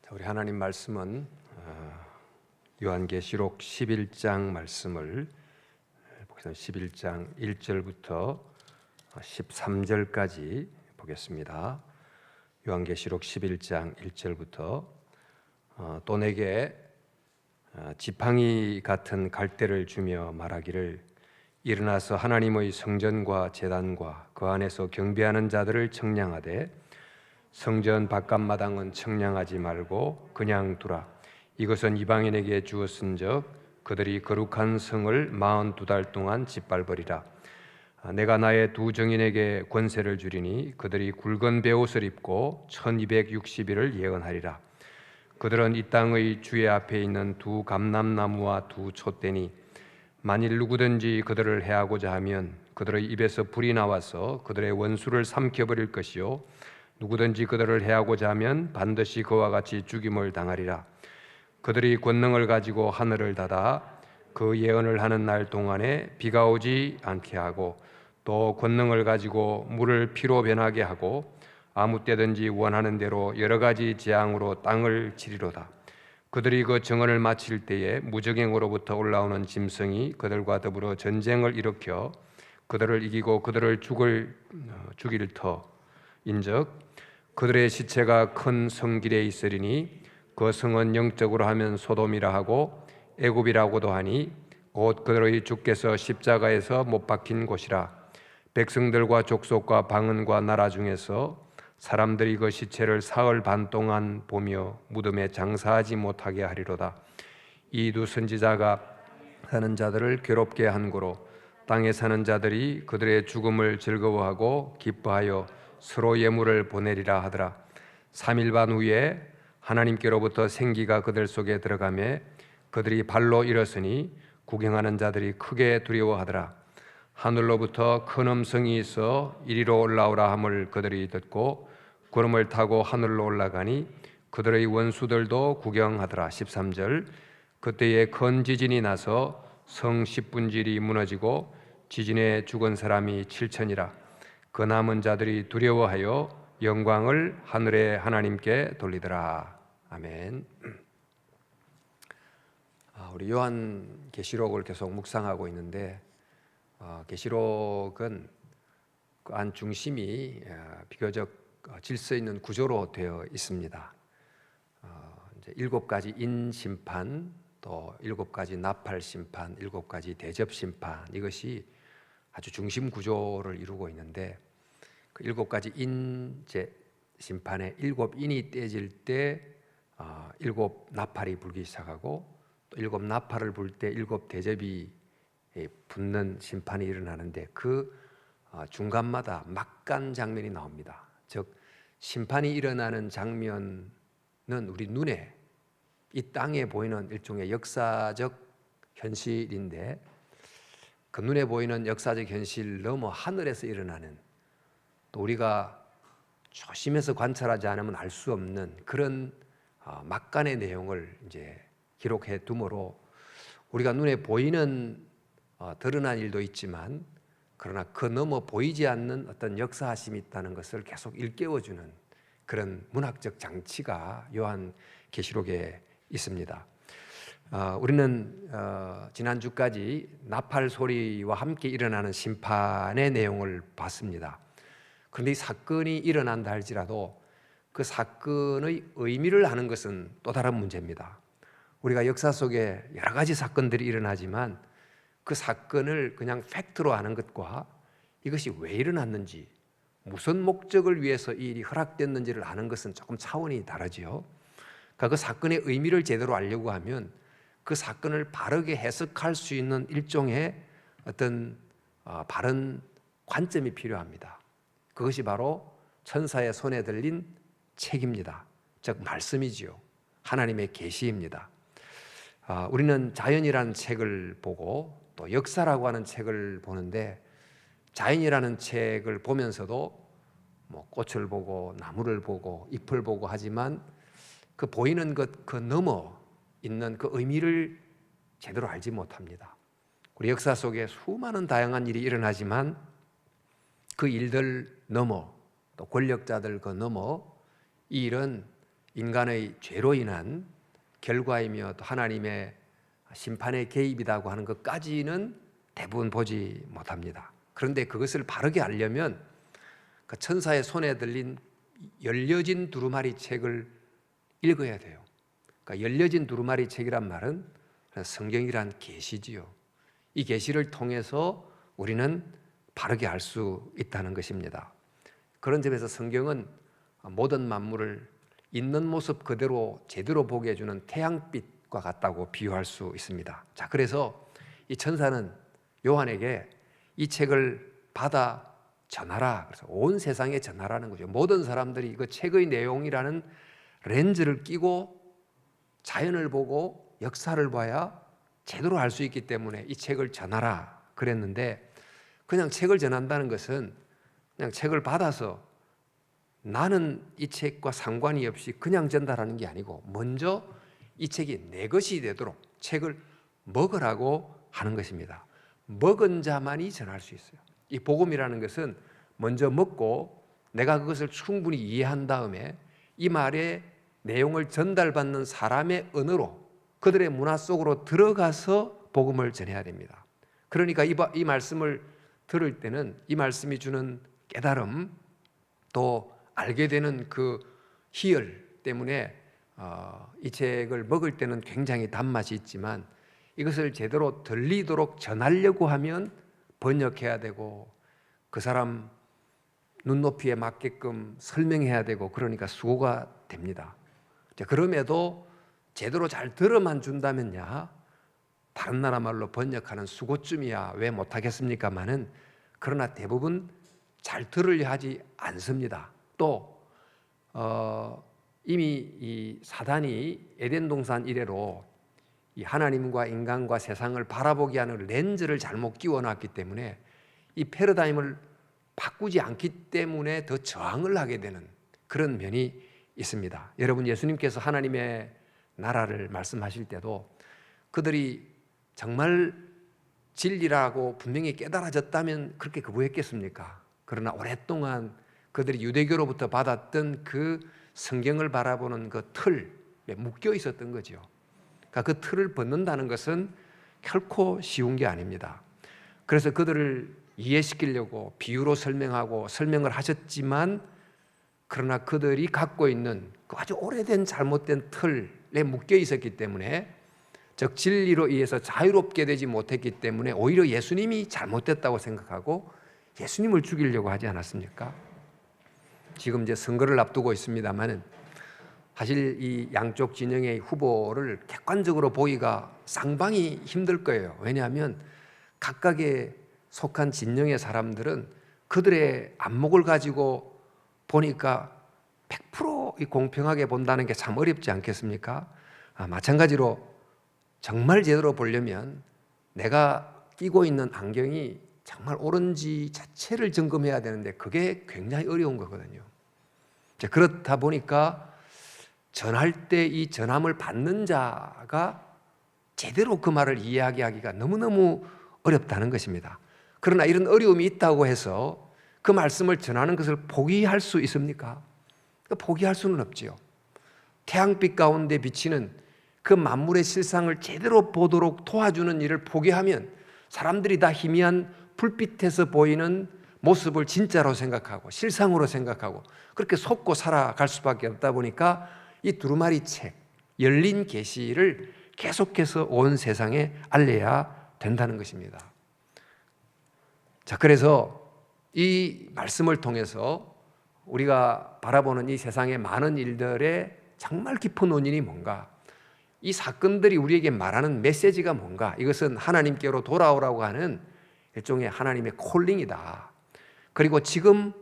우리 하나님 말씀은 요한계시록 11장 말씀을 보겠습니다. 11장 1절부터 13절까지 보겠습니다. 요한계시록 11장 1절부터 또 내게 지팡이 같은 갈대를 주며 말하기를 일어나서 하나님의 성전과 제단과 그 안에서 경배하는 자들을 청량하되 성전 바깥마당은 청량하지 말고 그냥 두라. 이것은 이방인에게 주었은즉 그들이 거룩한 성을 42달 동안 짓밟으리라. 내가 나의 두 정인에게 권세를 주리니 그들이 굵은 베옷을 입고 1260일을 예언하리라. 그들은 이 땅의 주의 앞에 있는 두 감람나무와 두 촛대니 만일 누구든지 그들을 해하고자 하면 그들의 입에서 불이 나와서 그들의 원수를 삼켜버릴 것이요 누구든지 그들을 해하고자 하면 반드시 그와 같이 죽임을 당하리라. 그들이 권능을 가지고 하늘을 닫아 그 예언을 하는 날 동안에 비가 오지 않게 하고 또 권능을 가지고 물을 피로 변하게 하고 아무 때든지 원하는 대로 여러 가지 재앙으로 땅을 치리로다. 그들이 그 증언을 마칠 때에 무적행으로부터 올라오는 짐승이 그들과 더불어 전쟁을 일으켜 그들을 이기고 그들을 죽일 터인즉 그들의 시체가 큰 성길에 있으리니 그 성은 영적으로 하면 소돔이라 하고 애굽이라고도 하니 곧 그들의 주께서 십자가에서 못 박힌 곳이라. 백성들과 족속과 방언과 나라 중에서 사람들이 그 시체를 사흘 반 동안 보며 무덤에 장사하지 못하게 하리로다. 이 두 선지자가 사는 자들을 괴롭게 한 고로 땅에 사는 자들이 그들의 죽음을 즐거워하고 기뻐하여 서로 예물을 보내리라 하더라. 3일 반 후에 하나님께로부터 생기가 그들 속에 들어가매 그들이 발로 일었으니 구경하는 자들이 크게 두려워하더라. 하늘로부터 큰 음성이 있어 이리로 올라오라 함을 그들이 듣고 구름을 타고 하늘로 올라가니 그들의 원수들도 구경하더라. 13절 그때에 큰 지진이 나서 성 10분질이 무너지고 지진에 죽은 사람이 7천이라. 그 남은 자들이 두려워하여 영광을 하늘의 하나님께 돌리더라. 아멘. 우리 요한계시록을 계속 묵상하고 있는데 계시록은 그 안 중심이 비교적 질서 있는 구조로 되어 있습니다. 이제 7가지 인심판, 또 7가지 나팔심판, 7가지 대접심판, 이것이 아주 중심 구조를 이루고 있는데 그 7가지 인제 심판에 7인이 떼질 때 7 나팔이 불기 시작하고 또 7 나팔을 불 때 7 대접이 붙는 심판이 일어나는데 그 중간마다 막간 장면이 나옵니다. 즉 심판이 일어나는 장면은 우리 눈에 이 땅에 보이는 일종의 역사적 현실인데 그 눈에 보이는 역사적 현실 넘어 하늘에서 일어나는 또 우리가 조심해서 관찰하지 않으면 알 수 없는 그런 막간의 내용을 이제 기록해 두므로 우리가 눈에 보이는 드러난 일도 있지만 그러나 그 너머 보이지 않는 어떤 역사하심이 있다는 것을 계속 일깨워주는 그런 문학적 장치가 요한계시록에 있습니다. 우리는 지난주까지 나팔 소리와 함께 일어나는 심판의 내용을 봤습니다. 그런데 이 사건이 일어난다 할지라도 그 사건의 의미를 아는 것은 또 다른 문제입니다. 우리가 역사 속에 여러 가지 사건들이 일어나지만 그 사건을 그냥 팩트로 아는 것과 이것이 왜 일어났는지 무슨 목적을 위해서 이 일이 허락됐는지를 아는 것은 조금 차원이 다르지요. 그러니까 그 사건의 의미를 제대로 알려고 하면 그 사건을 바르게 해석할 수 있는 일종의 어떤 바른 관점이 필요합니다. 그것이 바로 천사의 손에 들린 책입니다. 즉 말씀이지요. 하나님의 계시입니다. 우리는 자연이라는 책을 보고 또 역사라고 하는 책을 보는데 자연이라는 책을 보면서도 꽃을 보고 나무를 보고 잎을 보고 하지만 그 보이는 것 그 너머 있는 그 의미를 제대로 알지 못합니다. 우리 역사 속에 수많은 다양한 일이 일어나지만 그 일들 넘어 또 권력자들 그 넘어 이 일은 인간의 죄로 인한 결과이며 또 하나님의 심판의 개입이라고 하는 것까지는 대부분 보지 못합니다. 그런데 그것을 바르게 알려면 그 천사의 손에 들린 열려진 두루마리 책을 읽어야 돼요. 그러니까 열려진 두루마리 책이란 말은 성경이란 계시지요. 이 계시를 통해서 우리는 바르게 알 수 있다는 것입니다. 그런 점에서 성경은 모든 만물을 있는 모습 그대로 제대로 보게 해주는 태양빛과 같다고 비유할 수 있습니다. 자, 그래서 이 천사는 요한에게 이 책을 받아 전하라. 그래서 온 세상에 전하라는 거죠. 모든 사람들이 그 책의 내용이라는 렌즈를 끼고 자연을 보고 역사를 봐야 제대로 알 수 있기 때문에 이 책을 전하라 그랬는데, 그냥 책을 전한다는 것은 그냥 책을 받아서 나는 이 책과 상관이 없이 그냥 전달하는 게 아니고, 먼저 이 책이 내 것이 되도록 책을 먹으라고 하는 것입니다. 먹은 자만이 전할 수 있어요. 이 복음이라는 것은 먼저 먹고 내가 그것을 충분히 이해한 다음에 이 말의 내용을 전달받는 사람의 언어로 그들의 문화 속으로 들어가서 복음을 전해야 됩니다. 그러니까 이 말씀을 들을 때는 이 말씀이 주는 깨달음, 또 알게 되는 그 희열 때문에 이 책을 먹을 때는 굉장히 단맛이 있지만, 이것을 제대로 들리도록 전하려고 하면 번역해야 되고 그 사람 눈높이에 맞게끔 설명해야 되고, 그러니까 수고가 됩니다. 그럼에도 제대로 잘 들어만 준다면야 다른 나라 말로 번역하는 수고쯤이야 왜 못하겠습니까마는, 그러나 대부분 잘 들으려 하지 않습니다. 또 이미 이 사단이 에덴 동산 이래로 이 하나님과 인간과 세상을 바라보게 하는 렌즈를 잘못 끼워놨기 때문에 이 패러다임을 바꾸지 않기 때문에 더 저항을 하게 되는 그런 면이 있습니다. 여러분, 예수님께서 하나님의 나라를 말씀하실 때도 그들이 정말 진리라고 분명히 깨달아졌다면 그렇게 거부했겠습니까? 그러나 오랫동안 그들이 유대교로부터 받았던 그 성경을 바라보는 그 틀에 묶여 있었던 거죠. 그러니까 그 틀을 벗는다는 것은 결코 쉬운 게 아닙니다. 그래서 그들을 이해시키려고 비유로 설명하고 설명을 하셨지만, 그러나 그들이 갖고 있는 그 아주 오래된 잘못된 틀에 묶여 있었기 때문에, 즉 진리로 의해서 자유롭게 되지 못했기 때문에 오히려 예수님이 잘못됐다고 생각하고 예수님을 죽이려고 하지 않았습니까? 지금 이제 선거를 앞두고 있습니다만은 사실 이 양쪽 진영의 후보를 객관적으로 보기가 상당히 힘들 거예요. 왜냐하면 각각의 속한 진영의 사람들은 그들의 안목을 가지고 보니까 100% 공평하게 본다는 게 참 어렵지 않겠습니까? 마찬가지로 정말 제대로 보려면 내가 끼고 있는 안경이 정말 옳은지 자체를 점검해야 되는데 그게 굉장히 어려운 거거든요. 그렇다 보니까 전할 때 이 전함을 받는 자가 제대로 그 말을 이야기하기가 너무너무 어렵다는 것입니다. 그러나 이런 어려움이 있다고 해서 그 말씀을 전하는 것을 포기할 수 있습니까? 포기할 수는 없지요. 태양빛 가운데 비치는 그 만물의 실상을 제대로 보도록 도와주는 일을 포기하면 사람들이 다 희미한 불빛에서 보이는 모습을 진짜로 생각하고 실상으로 생각하고 그렇게 속고 살아갈 수밖에 없다 보니까 이 두루마리 책, 열린 계시를 계속해서 온 세상에 알려야 된다는 것입니다. 자, 그래서 이 말씀을 통해서 우리가 바라보는 이 세상의 많은 일들의 정말 깊은 원인이 뭔가, 이 사건들이 우리에게 말하는 메시지가 뭔가, 이것은 하나님께로 돌아오라고 하는 일종의 하나님의 콜링이다. 그리고 지금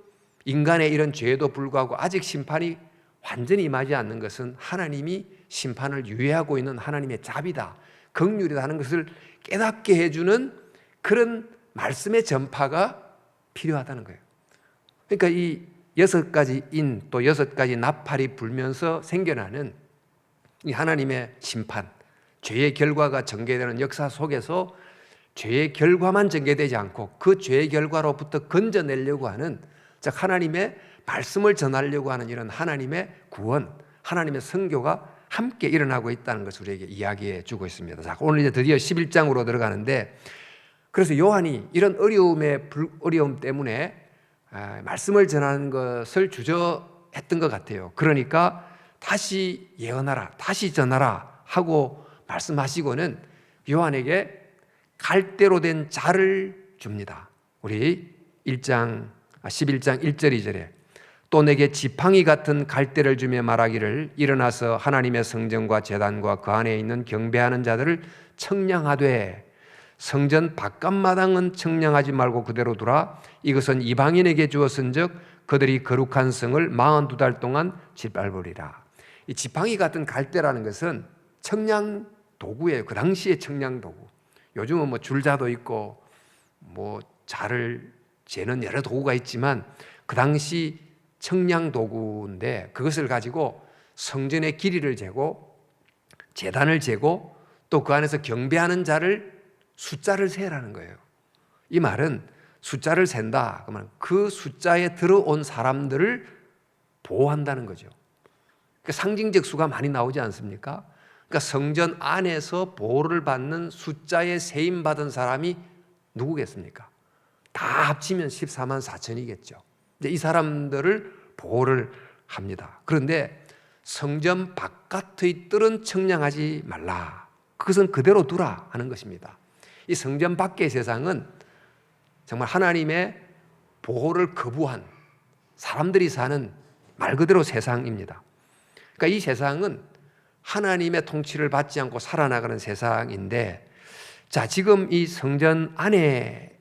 인간의 이런 죄에도 불구하고 아직 심판이 완전히 임하지 않는 것은 하나님이 심판을 유예하고 있는 하나님의 자비다, 긍휼이다 하는 것을 깨닫게 해주는 그런 말씀의 전파가 필요하다는 거예요. 그러니까 이 6가지 인, 또 6가지 나팔이 불면서 생겨나는 이 하나님의 심판, 죄의 결과가 전개되는 역사 속에서 죄의 결과만 전개되지 않고 그 죄의 결과로부터 건져내려고 하는, 즉 하나님의 말씀을 전하려고 하는 이런 하나님의 구원, 하나님의 선교가 함께 일어나고 있다는 것을 우리에게 이야기해 주고 있습니다. 자, 오늘 이제 드디어 11장으로 들어가는데, 그래서 요한이 이런 어려움 때문에 말씀을 전하는 것을 주저했던 것 같아요. 그러니까 다시 예언하라, 다시 전하라 하고 말씀하시고는 요한에게 갈대로 된 자를 줍니다. 우리 11장 1절 2절에 또 내게 지팡이 같은 갈대를 주며 말하기를 일어나서 하나님의 성전과 제단과 그 안에 있는 경배하는 자들을 청량하되 성전 바깥마당은 청량하지 말고 그대로 두라. 이것은 이방인에게 주었은즉 그들이 거룩한 성을 42달 동안 짓밟으리라. 이 지팡이 같은 갈대라는 것은 청량 도구예요. 그 당시의 청량 도구. 요즘은 뭐 줄자도 있고 뭐 자를 재는 여러 도구가 있지만 그 당시 청량 도구인데, 그것을 가지고 성전의 길이를 재고 제단을 재고 또 그 안에서 경배하는 자를 숫자를 세라는 거예요. 이 말은 숫자를 센다 그러면 그 숫자에 들어온 사람들을 보호한다는 거죠. 그러니까 상징적 수가 많이 나오지 않습니까? 그러니까 성전 안에서 보호를 받는 숫자에 세임 받은 사람이 누구겠습니까? 다 합치면 14만 4천이겠죠. 이 사람들을 보호를 합니다. 그런데 성전 바깥의 뜰은 청량하지 말라. 그것은 그대로 두라 하는 것입니다. 이 성전 밖의 세상은 정말 하나님의 보호를 거부한 사람들이 사는 말 그대로 세상입니다. 그러니까 이 세상은 하나님의 통치를 받지 않고 살아나가는 세상인데, 자, 지금 이 성전 안에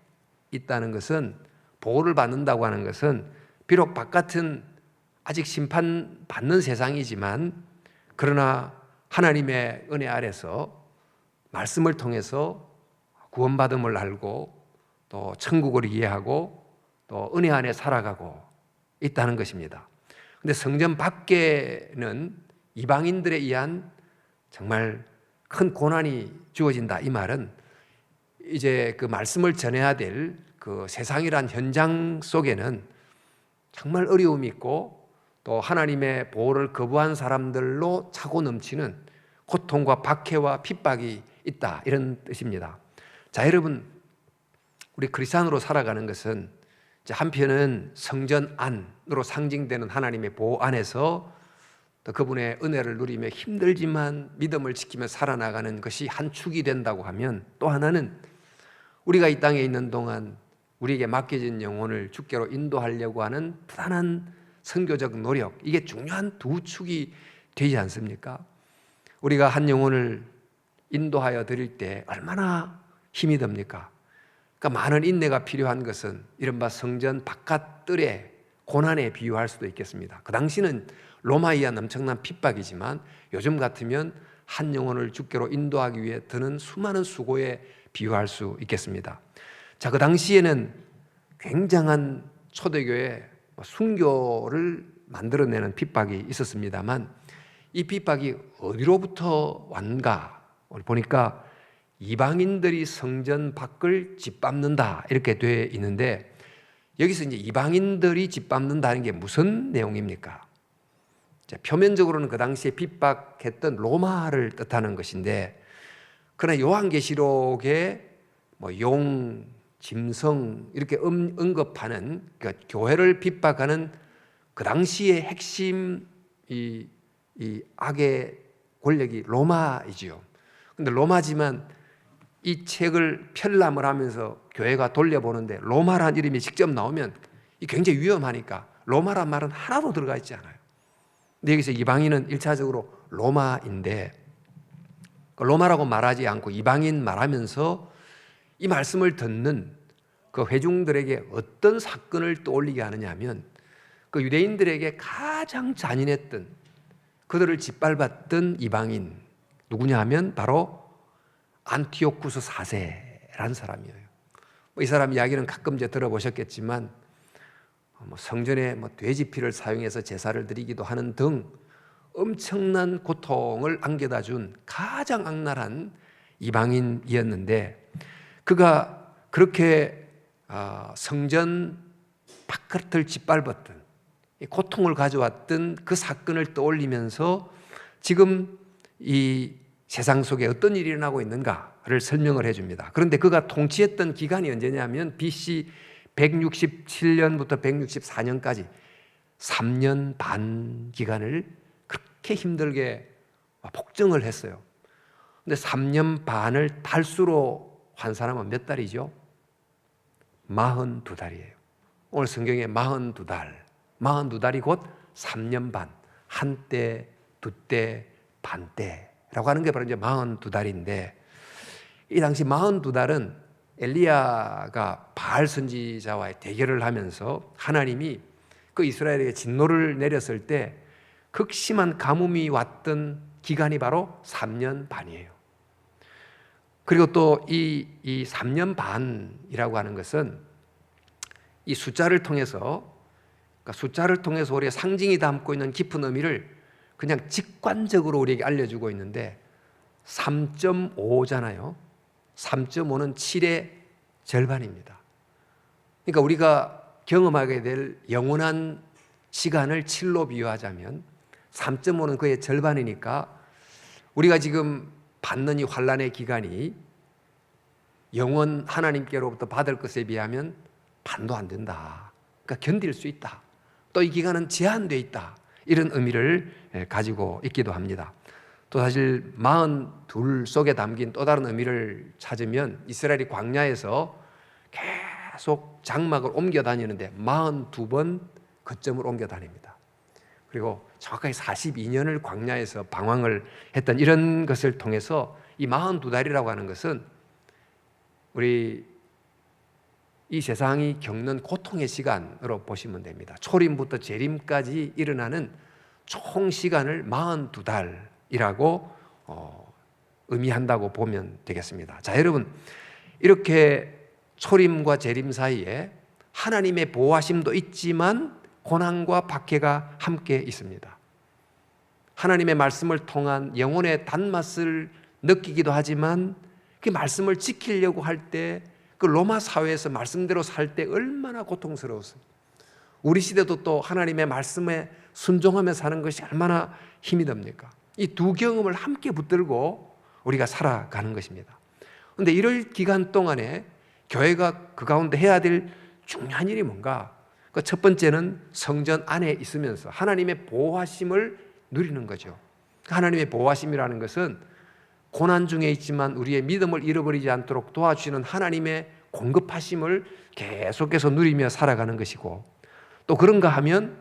있다는 것은, 보호를 받는다고 하는 것은 비록 바깥은 아직 심판받는 세상이지만, 그러나 하나님의 은혜 아래서 말씀을 통해서 구원받음을 알고 또 천국을 이해하고 또 은혜 안에 살아가고 있다는 것입니다. 그런데 성전 밖에는 이방인들에 의한 정말 큰 고난이 주어진다. 이 말은 이제 그 말씀을 전해야 될 그 세상이란 현장 속에는 정말 어려움이 있고 또 하나님의 보호를 거부한 사람들로 차고 넘치는 고통과 박해와 핍박이 있다, 이런 뜻입니다. 자, 여러분, 우리 크리스찬으로 살아가는 것은 이제 한편은 성전 안으로 상징되는 하나님의 보호 안에서 또 그분의 은혜를 누리며 힘들지만 믿음을 지키며 살아나가는 것이 한 축이 된다고 하면, 또 하나는 우리가 이 땅에 있는 동안 우리에게 맡겨진 영혼을 주께로 인도하려고 하는 부단한 선교적 노력, 이게 중요한 두 축이 되지 않습니까? 우리가 한 영혼을 인도하여 드릴 때 얼마나 힘이 듭니까? 그러니까 많은 인내가 필요한 것은 이른바 성전 바깥뜰의 고난에 비유할 수도 있겠습니다. 그 당시는 로마에 의한 엄청난 핍박이지만 요즘 같으면 한 영혼을 주께로 인도하기 위해 드는 수많은 수고에 비유할 수 있겠습니다. 자, 그 당시에는 굉장한 초대교회 순교를 만들어내는 핍박이 있었습니다만, 이 핍박이 어디로부터 왔는가 보니까 이방인들이 성전 밖을 짓밟는다, 이렇게 되어 있는데, 여기서 이제 이방인들이 짓밟는다는 게 무슨 내용입니까? 표면적으로는 그 당시에 핍박했던 로마를 뜻하는 것인데, 그러나 요한계시록에 용, 짐승 이렇게 언급하는, 그러니까 교회를 핍박하는 그 당시의 핵심 이 악의 권력이 로마이지요. 근데 로마지만 이 책을 편람을 하면서 교회가 돌려보는데 로마란 이름이 직접 나오면 이 굉장히 위험하니까 로마란 말은 하나도 들어가 있지 않아요. 근데 여기서 이방인은 1차적으로 로마인데, 로마라고 말하지 않고 이방인 말하면서 이 말씀을 듣는 그 회중들에게 어떤 사건을 떠올리게 하느냐 하면, 그 유대인들에게 가장 잔인했던, 그들을 짓밟았던 이방인 누구냐 하면 바로 안티오쿠스 4세라는 사람이에요. 이 사람 이야기는 가끔 이제 들어보셨겠지만, 성전에 돼지 피를 사용해서 제사를 드리기도 하는 등 엄청난 고통을 안겨다 준 가장 악랄한 이방인이었는데, 그가 그렇게 성전 바깥을 짓밟았던 고통을 가져왔던 그 사건을 떠올리면서 지금 이 세상 속에 어떤 일이 일어나고 있는가를 설명을 해줍니다. 그런데 그가 통치했던 기간이 언제냐면 BC 167년부터 164년까지 3년 반 기간을 그렇게 힘들게 복종을 했어요. 근데 3년 반을 달수로 한 사람은 몇 달이죠? 42달이에요. 오늘 성경에 42달, 42달이 곧 3년 반, 한때, 두때, 반때라고 하는 게 바로 이제 42달인데, 이 당시 42달은 엘리야가 바알 선지자와의 대결을 하면서 하나님이 그 이스라엘에게 진노를 내렸을 때 극심한 가뭄이 왔던 기간이 바로 3년 반이에요. 그리고 또 이 3년 반이라고 하는 것은 이 숫자를 통해서, 그러니까 숫자를 통해서 우리의 상징이 담고 있는 깊은 의미를 그냥 직관적으로 우리에게 알려주고 있는데, 3.5잖아요. 3.5는 7의 절반입니다. 그러니까 우리가 경험하게 될 영원한 시간을 7로 비유하자면 3.5는 그의 절반이니까 우리가 지금 받는 이 환난의 기간이 영원 하나님께로부터 받을 것에 비하면 반도 안 된다. 그러니까 견딜 수 있다. 또 이 기간은 제한되어 있다. 이런 의미를 가지고 있기도 합니다. 또 사실 42 속에 담긴 또 다른 의미를 찾으면 이스라엘이 광야에서 계속 장막을 옮겨 다니는데 42번 거점을 옮겨 다닙니다. 그리고 정확하게 42년을 광야에서 방황을 했던 이런 것을 통해서 이 42달이라고 하는 것은 우리 이 세상이 겪는 고통의 시간으로 보시면 됩니다. 초림부터 재림까지 일어나는 총 시간을 42달이라고 의미한다고 보면 되겠습니다. 자, 여러분, 이렇게 초림과 재림 사이에 하나님의 보호하심도 있지만 고난과 박해가 함께 있습니다. 하나님의 말씀을 통한 영혼의 단맛을 느끼기도 하지만 그 말씀을 지키려고 할 때, 그 로마 사회에서 말씀대로 살 때 얼마나 고통스러웠어요. 우리 시대도 또 하나님의 말씀에 순종하며 사는 것이 얼마나 힘이 듭니까? 이 두 경험을 함께 붙들고 우리가 살아가는 것입니다. 그런데 이럴 기간 동안에 교회가 그 가운데 해야 될 중요한 일이 뭔가? 그 첫 번째는 성전 안에 있으면서 하나님의 보호하심을 누리는 거죠. 하나님의 보호하심이라는 것은 고난 중에 있지만 우리의 믿음을 잃어버리지 않도록 도와주시는 하나님의 공급하심을 계속해서 누리며 살아가는 것이고, 또 그런가 하면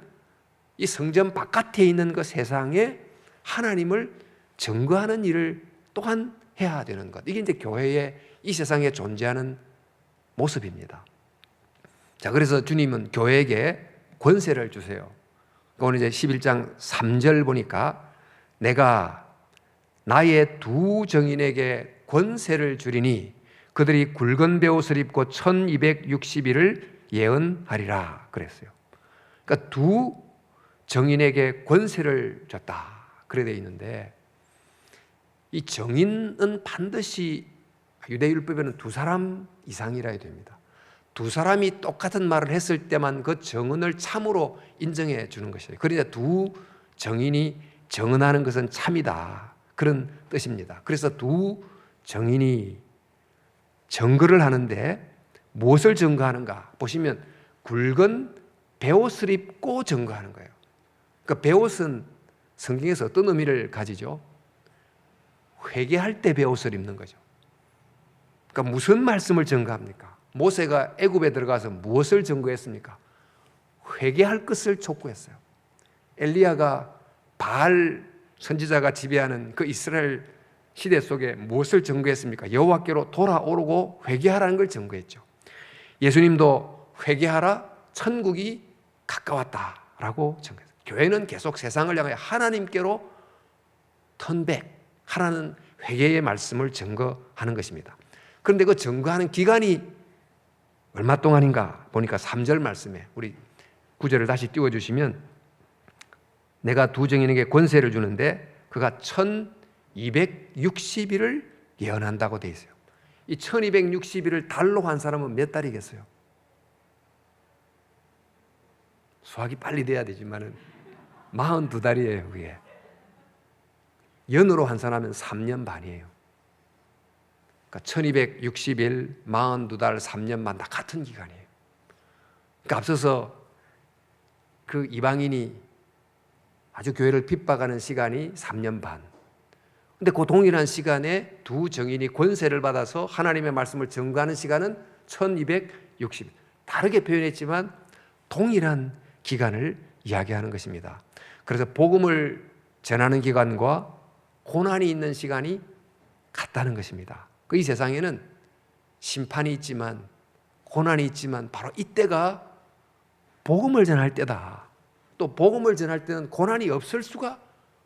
이 성전 바깥에 있는 그 세상에 하나님을 증거하는 일을 또한 해야 되는 것. 이게 이제 교회의 이 세상에 존재하는 모습입니다. 자, 그래서 주님은 교회에게 권세를 주세요. 오늘 이제 11장 3절 보니까 내가 나의 두 정인에게 권세를 주리니 그들이 굵은 베옷을 입고 1260일을 예언하리라 그랬어요. 그러니까 두 정인에게 권세를 줬다 그래 되어 있는데, 이 정인은 반드시 유대율법에는 두 사람 이상이라 해야 됩니다. 두 사람이 똑같은 말을 했을 때만 그 정언을 참으로 인정해 주는 것이에요. 그러니까 두 정인이 정언하는 것은 참이다, 그런 뜻입니다. 그래서 두 정인이 증거를 하는데 무엇을 증거하는가 보시면 굵은 베옷을 입고 증거하는 거예요. 그러니까 베옷은 성경에서 어떤 의미를 가지죠? 회개할 때 베옷을 입는 거죠. 그러니까 무슨 말씀을 증거합니까? 모세가 애굽에 들어가서 무엇을 증거했습니까? 회개할 것을 촉구했어요. 엘리야가 바알 선지자가 지배하는 그 이스라엘 시대 속에 무엇을 증거했습니까? 여호와께로 돌아오고 회개하라는 걸 증거했죠. 예수님도 회개하라, 천국이 가까웠다라고 증거했어요. 교회는 계속 세상을 향해 하나님께로 턴백하라는 회개의 말씀을 증거하는 것입니다. 그런데 그 증거하는 기간이 얼마 동안인가 보니까 3절 말씀에, 우리 9절을 다시 띄워주시면, 내가 두 정인에게 권세를 주는데 그가 1260일을 예언한다고 되어 있어요. 이 1260일을 달로 한 사람은 몇 달이겠어요? 수학이 빨리 돼야 되지만은 42달이에요, 그게. 연으로 환산하면 3년 반이에요. 그러니까 1260일, 42달, 3년 반 다 같은 기간이에요. 그러니까 앞서서 그 이방인이 아주 교회를 핍박하는 시간이 3년 반. 근데 그 동일한 시간에 두 정인이 권세를 받아서 하나님의 말씀을 전가하는 시간은 1260일. 다르게 표현했지만 동일한 기간을 이야기하는 것입니다. 그래서 복음을 전하는 기간과 고난이 있는 시간이 같다는 것입니다. 이 세상에는 심판이 있지만 고난이 있지만 바로 이때가 복음을 전할 때다. 또 복음을 전할 때는 고난이 없을 수가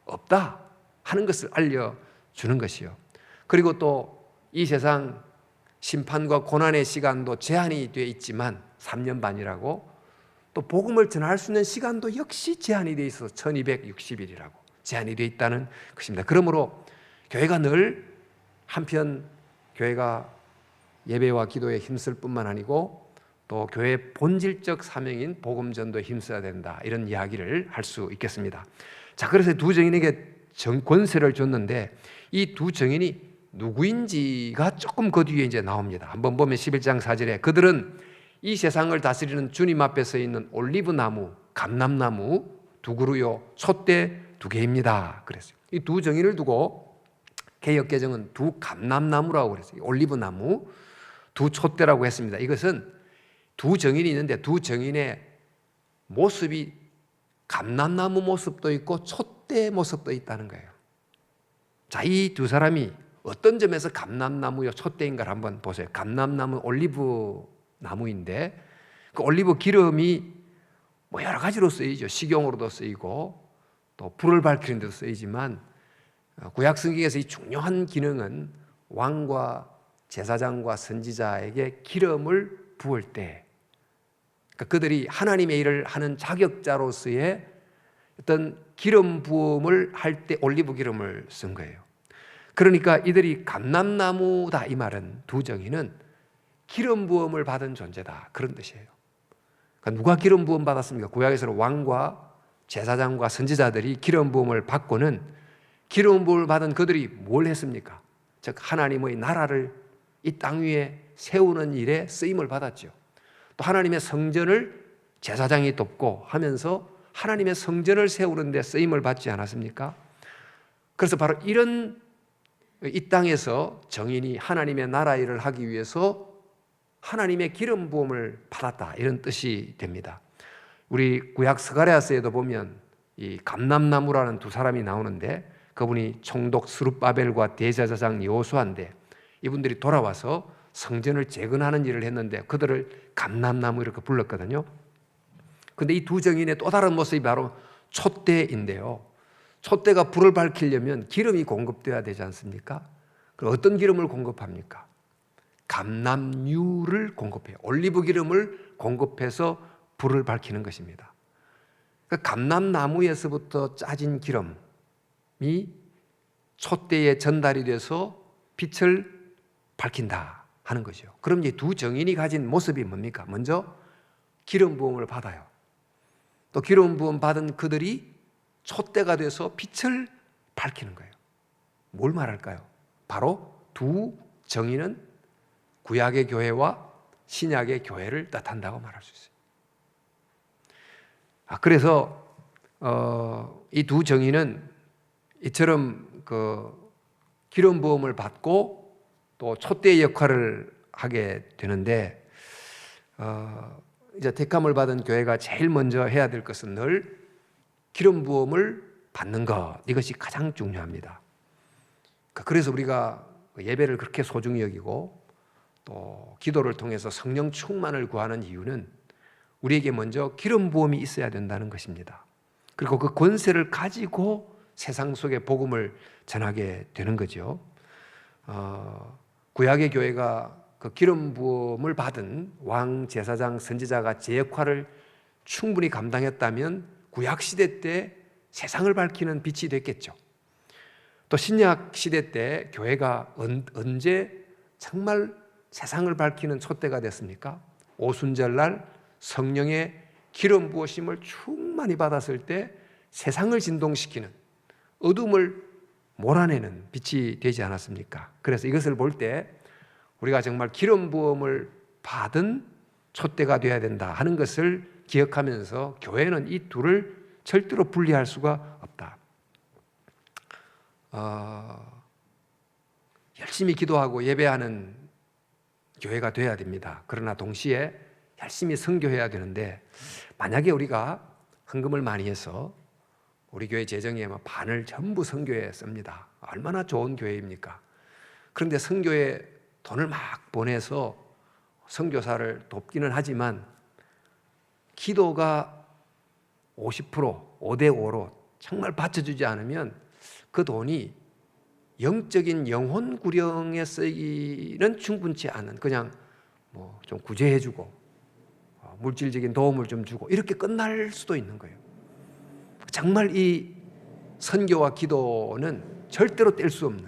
없다 하는 것을 알려주는 것이요. 그리고 또 이 세상 심판과 고난의 시간도 제한이 되어 있지만 3년 반이라고, 또 복음을 전할 수 있는 시간도 역시 제한이 되어 있어서 1260일이라고 제한이 되어 있다는 것입니다. 그러므로 교회가 늘 한편 교회가 예배와 기도에 힘쓸 뿐만 아니고 또 교회의 본질적 사명인 복음 전도에 힘써야 된다, 이런 이야기를 할 수 있겠습니다. 자, 그래서 두 정인에게 권세를 줬는데 이 두 정인이 누구인지가 조금 그 뒤에 이제 나옵니다. 한번 보면 11장 4절에 그들은 이 세상을 다스리는 주님 앞에 서 있는 올리브 나무, 감람나무 두 그루요, 촛대 두 개입니다. 그랬어요. 이 두 정인을 두고 개역개정은 두 감람나무라고 그랬어요. 올리브 나무, 두 촛대라고 했습니다. 이것은 두 정인이 있는데 두 정인의 모습이 감람나무 모습도 있고 촛대 모습도 있다는 거예요. 자, 이 두 사람이 어떤 점에서 감람나무요 촛대인가를 한번 보세요. 감람나무 올리브 나무인데 그 올리브 기름이 뭐 여러 가지로 쓰이죠. 식용으로도 쓰이고 또 불을 밝히는 데도 쓰이지만 구약 성경에서 이 중요한 기능은 왕과 제사장과 선지자에게 기름을 부을 때, 그러니까 그들이 하나님의 일을 하는 자격자로서의 어떤 기름 부음을 할 때 올리브 기름을 쓴 거예요. 그러니까 이들이 감람나무다, 이 말은 두 정인은 기름 부음을 받은 존재다, 그런 뜻이에요. 그러니까 누가 기름 부음 받았습니까? 구약에서는 왕과 제사장과 선지자들이 기름 부음을 받고는 기름 부음을 받은 그들이 뭘 했습니까? 즉 하나님의 나라를 이 땅 위에 세우는 일에 쓰임을 받았죠. 또 하나님의 성전을 제사장이 돕고 하면서 하나님의 성전을 세우는 데 쓰임을 받지 않았습니까? 그래서 바로 이런 이 땅에서 정인이 하나님의 나라 일을 하기 위해서 하나님의 기름 부음을 받았다, 이런 뜻이 됩니다. 우리 구약 스가랴서에도 보면 이 감람나무라는 두 사람이 나오는데 그분이 총독 스룹바벨과 대제사장 여호수아인데 이분들이 돌아와서 성전을 재건하는 일을 했는데 그들을 감람나무 이렇게 불렀거든요. 그런데 이 두 정인의 또 다른 모습이 바로 촛대인데요. 촛대가 불을 밝히려면 기름이 공급돼야 되지 않습니까? 그럼 어떤 기름을 공급합니까? 감람유를 공급해요. 올리브 기름을 공급해서 불을 밝히는 것입니다. 그러니까 감람나무에서부터 짜진 기름이 촛대에 전달이 돼서 빛을 밝힌다 하는 거죠. 그럼 이제 두 정인이 가진 모습이 뭡니까? 먼저 기름 부음을 받아요. 또 기름 부음 받은 그들이 촛대가 돼서 빛을 밝히는 거예요. 뭘 말할까요? 바로 두 정인은 구약의 교회와 신약의 교회를 뜻한다고 말할 수 있어요. 그래서 이 두 정인은 이처럼 그 기름 부음을 받고 또 촛대의 역할을 하게 되는데, 이제 택함을 받은 교회가 제일 먼저 해야 될 것은 늘 기름 부음을 받는 것, 이것이 가장 중요합니다. 그래서 우리가 예배를 그렇게 소중히 여기고 또 기도를 통해서 성령 충만을 구하는 이유는 우리에게 먼저 기름 부음이 있어야 된다는 것입니다. 그리고 그 권세를 가지고 세상 속에 복음을 전하게 되는 거죠. 구약의 교회가 그 기름 부음을 받은 왕, 제사장, 선지자가 제 역할을 충분히 감당했다면 구약 시대 때 세상을 밝히는 빛이 됐겠죠. 또 신약 시대 때 교회가 언제 정말 세상을 밝히는 촛대가 됐습니까? 오순절날 성령의 기름 부으심을 충만히 받았을 때 세상을 진동시키는, 어둠을 몰아내는 빛이 되지 않았습니까? 그래서 이것을 볼 때 우리가 정말 기름 부음을 받은 촛대가 되어야 된다 하는 것을 기억하면서 교회는 이 둘을 절대로 분리할 수가 없다. 열심히 기도하고 예배하는 교회가 되어야 됩니다. 그러나 동시에 열심히 선교해야 되는데, 만약에 우리가 헌금을 많이 해서 우리 교회 재정의 반을 전부 선교에 씁니다. 얼마나 좋은 교회입니까? 그런데 선교에 돈을 막 보내서 선교사를 돕기는 하지만 기도가 50%, 5대5로 정말 받쳐주지 않으면 그 돈이 영적인 영혼 구령에 쓰이기는 충분치 않은, 그냥 뭐 좀 구제해주고 물질적인 도움을 좀 주고 이렇게 끝날 수도 있는 거예요. 정말 이 선교와 기도는 절대로 뗄 수 없는,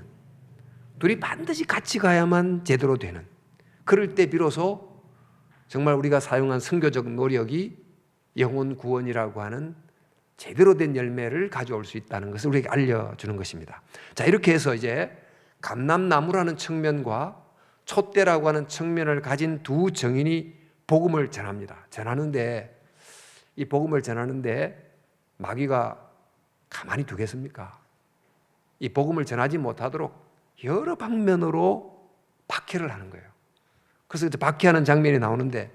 둘이 반드시 같이 가야만 제대로 되는, 그럴 때 비로소 정말 우리가 사용한 선교적 노력이 영혼 구원이라고 하는 제대로 된 열매를 가져올 수 있다는 것을 우리에게 알려주는 것입니다. 자, 이렇게 해서 이제 감람나무라는 측면과 촛대라고 하는 측면을 가진 두 정인이 복음을 전합니다. 이 복음을 전하는데 마귀가 가만히 두겠습니까? 이 복음을 전하지 못하도록 여러 방면으로 박해를 하는 거예요. 그래서 이제 박해하는 장면이 나오는데,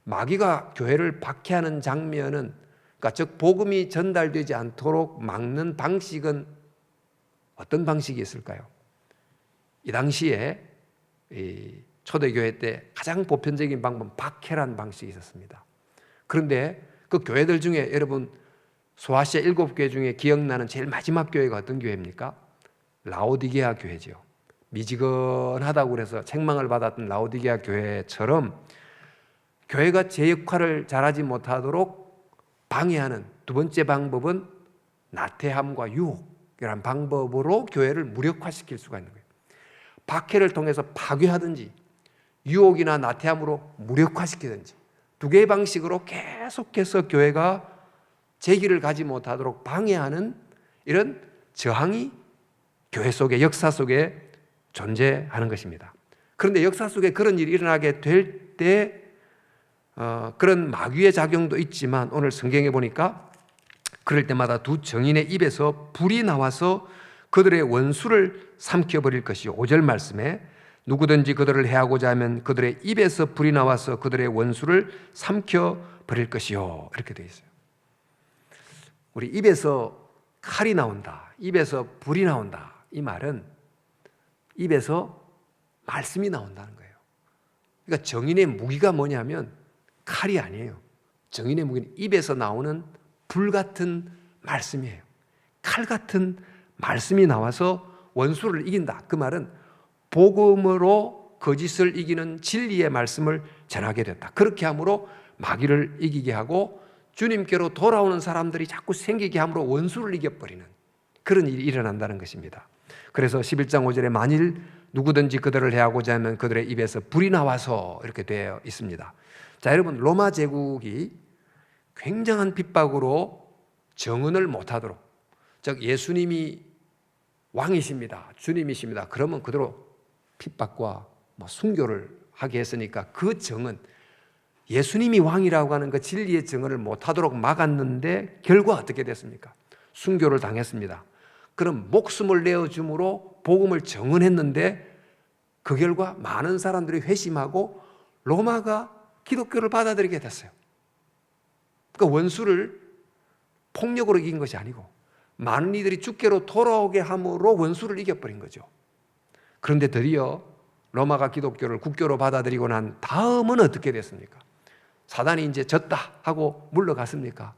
마귀가 교회를 박해하는 장면은, 그러니까 즉 복음이 전달되지 않도록 막는 방식은 어떤 방식이 있을까요? 이 당시에 이 초대교회 때 가장 보편적인 방법은 박해라는 방식이 있었습니다. 그런데 그 교회들 중에 여러분 소아시아 7교회 중에 기억나는 제일 마지막 교회가 어떤 교회입니까? 라오디게아 교회죠. 미지근하다고 그래서 책망을 받았던 라오디게아 교회처럼 교회가 제 역할을 잘하지 못하도록 방해하는 두 번째 방법은 나태함과 유혹이라는 방법으로 교회를 무력화시킬 수가 있는 거예요. 박해를 통해서 파괴하든지 유혹이나 나태함으로 무력화시키든지 두 개의 방식으로 계속해서 교회가 재기를 가지 못하도록 방해하는 이런 저항이 교회 속의 역사 속에 존재하는 것입니다. 그런데 역사 속에 그런 일이 일어나게 될 때 그런 마귀의 작용도 있지만, 오늘 성경에 보니까 그럴 때마다 두 정인의 입에서 불이 나와서 그들의 원수를 삼켜버릴 것이요, 5절 말씀에 누구든지 그들을 해하고자 하면 그들의 입에서 불이 나와서 그들의 원수를 삼켜버릴 것이요, 이렇게 되어 있어요. 우리 입에서 칼이 나온다, 입에서 불이 나온다, 이 말은 입에서 말씀이 나온다는 거예요. 그러니까 정인의 무기가 뭐냐면 칼이 아니에요. 정인의 무기는 입에서 나오는 불 같은 말씀이에요. 칼 같은 말씀이 나와서 원수를 이긴다. 그 말은 복음으로 거짓을 이기는 진리의 말씀을 전하게 됐다. 그렇게 함으로 마귀를 이기게 하고 주님께로 돌아오는 사람들이 자꾸 생기게 함으로 원수를 이겨버리는 그런 일이 일어난다는 것입니다. 그래서 11장 5절에 만일 누구든지 그들을 해하고자 하면 그들의 입에서 불이 나와서 이렇게 되어 있습니다. 자, 여러분, 로마 제국이 굉장한 핍박으로 정언을 못하도록, 즉 예수님이 왕이십니다, 주님이십니다, 그러면 그대로 핍박과 순교를 하게 했으니까 그 정언, 예수님이 왕이라고 하는 그 진리의 정언을 못하도록 막았는데 결과 어떻게 됐습니까? 순교를 당했습니다. 그럼 목숨을 내어줌으로 복음을 정언했는데 그 결과 많은 사람들이 회심하고 로마가 기독교를 받아들이게 됐어요. 그러니까 원수를 폭력으로 이긴 것이 아니고 많은 이들이 주께로 돌아오게 함으로 원수를 이겨버린 거죠. 그런데 드디어 로마가 기독교를 국교로 받아들이고 난 다음은 어떻게 됐습니까? 사단이 이제 졌다 하고 물러갔습니까?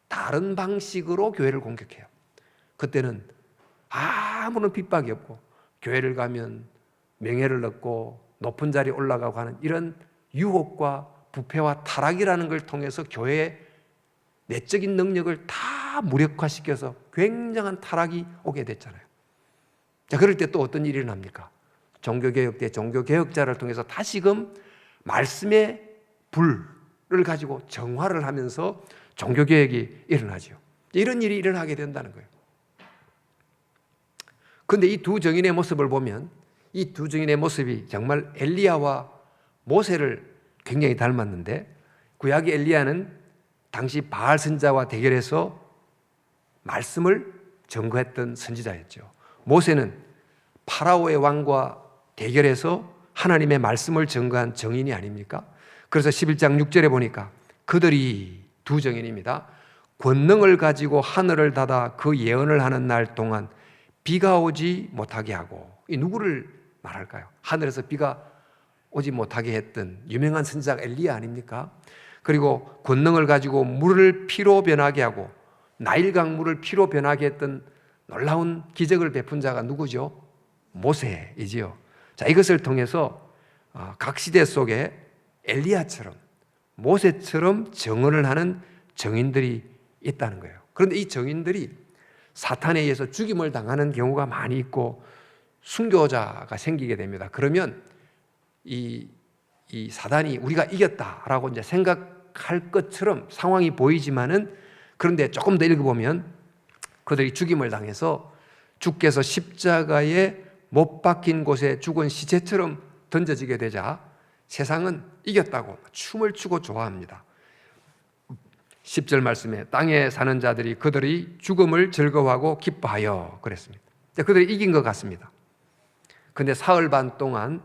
다른 방식으로 교회를 공격해요. 그때는 아무런 핍박이 없고 교회를 가면 명예를 얻고 높은 자리에 올라가고 하는 이런 유혹과 부패와 타락이라는 걸 통해서 교회의 내적인 능력을 다 무력화시켜서 굉장한 타락이 오게 됐잖아요. 자, 그럴 때 또 어떤 일이 일어납니까? 종교개혁 때 종교개혁자를 통해서 다시금 말씀의 불, 가지고 정화를 하면서 종교개혁이 일어나죠. 이런 일이 일어나게 된다는 거예요. 그런데 이 두 증인의 모습을 보면 이 두 증인의 모습이 정말 엘리야와 모세를 굉장히 닮았는데, 구약의 엘리야는 당시 바알 선자와 대결해서 말씀을 전거했던 선지자였죠. 모세는 파라오의 왕과 대결해서 하나님의 말씀을 전거한 증인이 아닙니까? 그래서 11장 6절에 보니까 그들이 두 증인입니다. 권능을 가지고 하늘을 닫아 그 예언을 하는 날 동안 비가 오지 못하게 하고, 이 누구를 말할까요? 하늘에서 비가 오지 못하게 했던 유명한 선지자가 엘리야 아닙니까? 그리고 권능을 가지고 물을 피로 변하게 하고 나일강 물을 피로 변하게 했던 놀라운 기적을 베푼 자가 누구죠? 모세이지요. 자, 이것을 통해서 각 시대 속에 엘리야처럼 모세처럼 증언을 하는 증인들이 있다는 거예요. 그런데 이 증인들이 사탄에 의해서 죽임을 당하는 경우가 많이 있고 순교자가 생기게 됩니다. 그러면 이 사단이 우리가 이겼다라고 이제 생각할 것처럼 상황이 보이지만은, 그런데 조금 더 읽어보면 그들이 죽임을 당해서 주께서 십자가에 못 박힌 곳에 죽은 시체처럼 던져지게 되자 세상은 이겼다고 춤을 추고 좋아합니다. 10절 말씀에 땅에 사는 자들이 그들이 죽음을 즐거워하고 기뻐하여 그랬습니다. 그들이 이긴 것 같습니다. 그런데 사흘 반 동안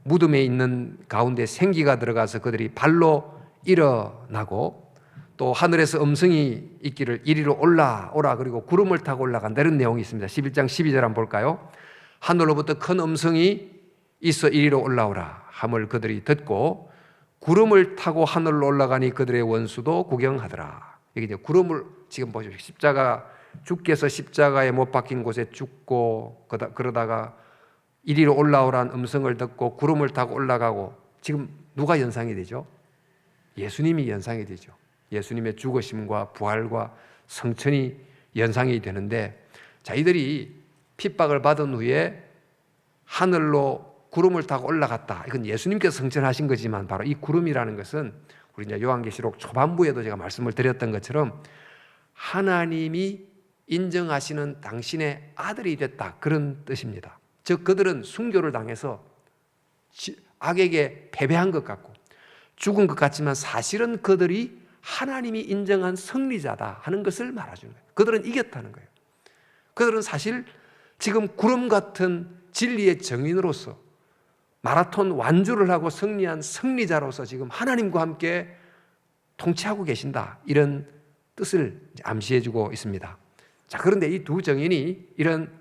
무덤에 있는 가운데 생기가 들어가서 그들이 발로 일어나고, 또 하늘에서 음성이 있기를 이리로 올라오라, 그리고 구름을 타고 올라간다, 이런 내용이 있습니다. 11장 12절 한번 볼까요? 하늘로부터 큰 음성이 있어 이리로 올라오라 함을 그들이 듣고 구름을 타고 하늘로 올라가니 그들의 원수도 구경하더라. 여기 이제 구름을 지금 보십시오. 주께서 십자가에 못 박힌 곳에 죽고 그러다가 이리로 올라오라는 음성을 듣고 구름을 타고 올라가고, 지금 누가 연상이 되죠? 예수님이 연상이 되죠. 예수님의 죽으심과 부활과 성천이 연상이 되는데, 자, 이들이 핍박을 받은 후에 하늘로 구름을 타고 올라갔다. 이건 예수님께서 성천하신 거지만, 바로 이 구름이라는 것은 우리 이제 요한계시록 초반부에도 제가 말씀을 드렸던 것처럼 하나님이 인정하시는 당신의 아들이 됐다, 그런 뜻입니다. 즉 그들은 순교를 당해서 악에게 패배한 것 같고 죽은 것 같지만 사실은 그들이 하나님이 인정한 승리자다 하는 것을 말해주는 거예요. 그들은 이겼다는 거예요. 그들은 사실 지금 구름 같은 진리의 증인으로서 마라톤 완주를 하고 승리한 승리자로서 지금 하나님과 함께 통치하고 계신다, 이런 뜻을 암시해주고 있습니다. 자, 그런데 이 두 증인이 이런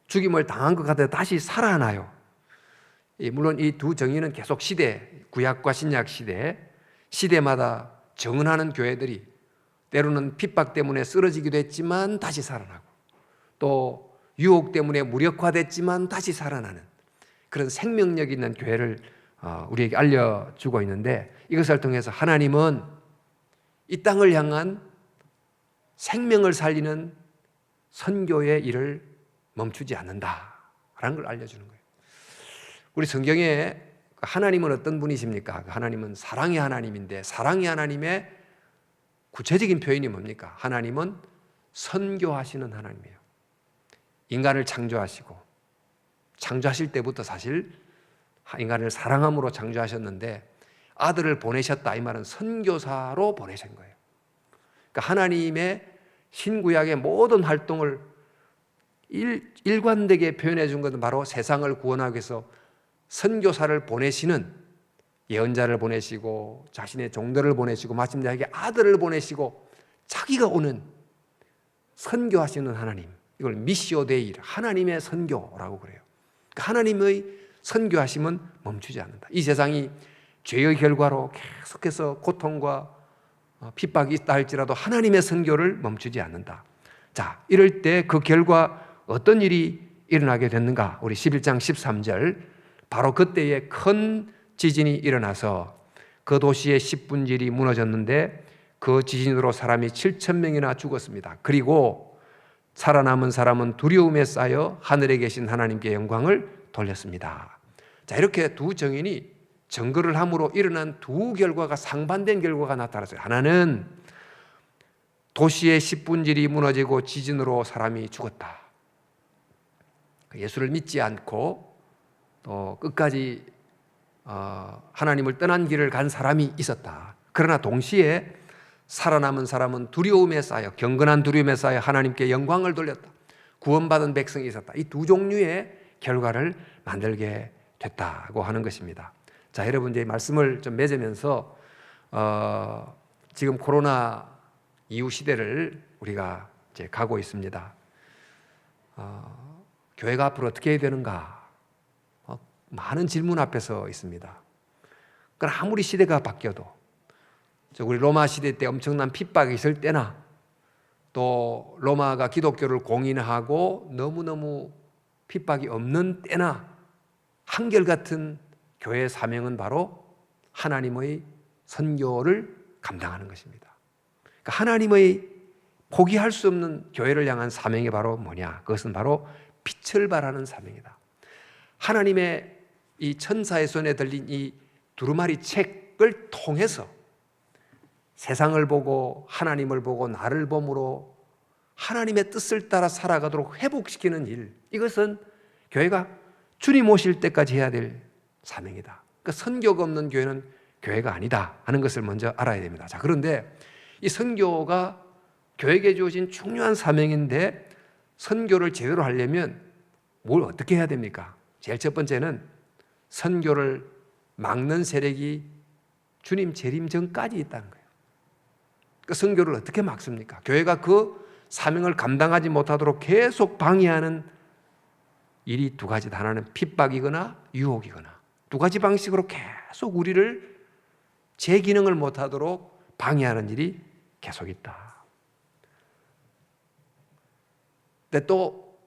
죽임을 당한 것 같아도 다시 살아나요. 물론 이 두 증인은 계속 구약과 신약 시대마다 증언하는 교회들이 때로는 핍박 때문에 쓰러지기도 했지만 다시 살아나고, 또 유혹 때문에 무력화됐지만 다시 살아나는 그런 생명력 있는 교회를 우리에게 알려주고 있는데, 이것을 통해서 하나님은 이 땅을 향한 생명을 살리는 선교의 일을 멈추지 않는다라는 걸 알려주는 거예요. 우리 성경에 하나님은 어떤 분이십니까? 하나님은 사랑의 하나님인데, 사랑의 하나님의 구체적인 표현이 뭡니까? 하나님은 선교하시는 하나님이에요. 인간을 창조하실 때부터 사실 인간을 사랑함으로 창조하셨는데 아들을 보내셨다, 이 말은 선교사로 보내신 거예요. 그러니까 하나님의 신구약의 모든 활동을 일관되게 표현해 준 것은 바로 세상을 구원하기 위해서 선교사를 보내시는, 예언자를 보내시고 자신의 종들을 보내시고 마침내 자기 아들을 보내시고 자기가 오는 선교하시는 하나님, 이걸 미시오 데이, 하나님의 선교라고 그래요. 그러니까 하나님의 선교하심은 멈추지 않는다. 이 세상이 죄의 결과로 계속해서 고통과 핍박이 있다 할지라도 하나님의 선교를 멈추지 않는다. 자, 이럴 때 그 결과 어떤 일이 일어나게 됐는가? 우리 11장 13절, 바로 그때에 큰 지진이 일어나서 그 도시의 10분질이 무너졌는데 그 지진으로 사람이 7,000명이나 죽었습니다. 그리고 살아남은 사람은 두려움에 쌓여 하늘에 계신 하나님께 영광을 돌렸습니다. 자, 이렇게 두 증인이 증거를 함으로 일어난 두 결과가 상반된 결과가 나타났어요. 하나는 도시의 10분질이 무너지고 지진으로 사람이 죽었다. 예수를 믿지 않고 또 끝까지 하나님을 떠난 길을 간 사람이 있었다. 그러나 동시에 살아남은 사람은 두려움에 쌓여, 경건한 두려움에 쌓여 하나님께 영광을 돌렸다. 구원받은 백성이 있었다. 이 두 종류의 결과를 만들게 됐다고 하는 것입니다. 자, 여러분 이제 말씀을 좀 맺으면서 지금 코로나 이후 시대를 우리가 이제 가고 있습니다. 교회가 앞으로 어떻게 해야 되는가? 많은 질문 앞에 서 있습니다. 그러나 아무리 시대가 바뀌어도 우리 로마 시대 때 엄청난 핍박이 있을 때나 또 로마가 기독교를 공인하고 너무너무 핍박이 없는 때나 한결같은 교회의 사명은 바로 하나님의 선교를 감당하는 것입니다. 그러니까 하나님의 포기할 수 없는 교회를 향한 사명이 바로 뭐냐? 그것은 바로 빛을 발하는 사명이다. 하나님의 이 천사의 손에 들린 이 두루마리 책을 통해서 세상을 보고 하나님을 보고 나를 보므로 하나님의 뜻을 따라 살아가도록 회복시키는 일, 이것은 교회가 주님 오실 때까지 해야 될 사명이다. 그러니까 선교가 없는 교회는 교회가 아니다 하는 것을 먼저 알아야 됩니다. 자, 그런데 이 선교가 교회에게 주어진 중요한 사명인데 선교를 제대로 하려면 뭘 어떻게 해야 됩니까? 제일 첫 번째는 선교를 막는 세력이 주님 재림 전까지 있다는 거예요. 그 선교를 어떻게 막습니까? 교회가 그 사명을 감당하지 못하도록 계속 방해하는 일이 두 가지다. 하나는 핍박이거나 유혹이거나, 두 가지 방식으로 계속 우리를 제 기능을 못하도록 방해하는 일이 계속 있다. 근데 또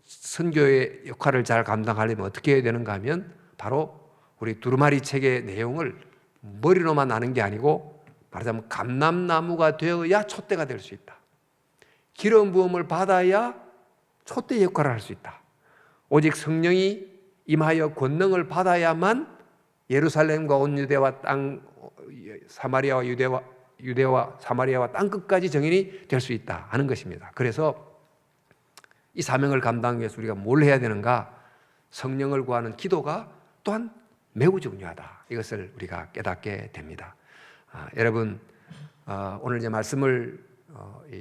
선교의 역할을 잘 감당하려면 어떻게 해야 되는가 하면 바로 우리 두루마리 책의 내용을 머리로만 아는 게 아니고 말하자면 감람나무가 되어야 촛대가 될 수 있다. 기름 부음을 받아야 촛대 역할을 할 수 있다. 오직 성령이 임하여 권능을 받아야만 예루살렘과 온 유대와 땅, 사마리아와 유대와 사마리아와 땅 끝까지 정인이 될 수 있다 하는 것입니다. 그래서 이 사명을 감당하기 위해서 우리가 뭘 해야 되는가? 성령을 구하는 기도가 또한 매우 중요하다. 이것을 우리가 깨닫게 됩니다. 여러분, 오늘 이제 말씀을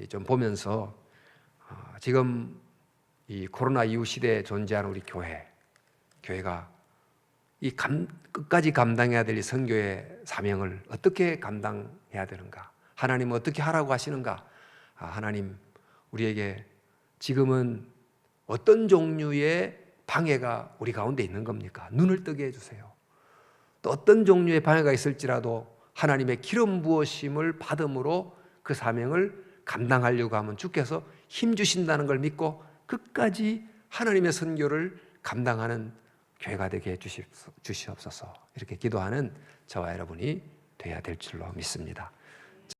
좀 보면서 지금 이 코로나 이후 시대에 존재하는 우리 교회가 이 끝까지 감당해야 될 이 선교의 사명을 어떻게 감당해야 되는가? 하나님은 어떻게 하라고 하시는가? 하나님, 우리에게 지금은 어떤 종류의 방해가 우리 가운데 있는 겁니까? 눈을 뜨게 해주세요. 또 어떤 종류의 방해가 있을지라도 하나님의 기름 부으심을 받음으로 그 사명을 감당하려고 하면 주께서 힘 주신다는 걸 믿고 끝까지 하나님의 선교를 감당하는 교회가 되게 해주시옵소서. 이렇게 기도하는 저와 여러분이 되어야 될 줄로 믿습니다.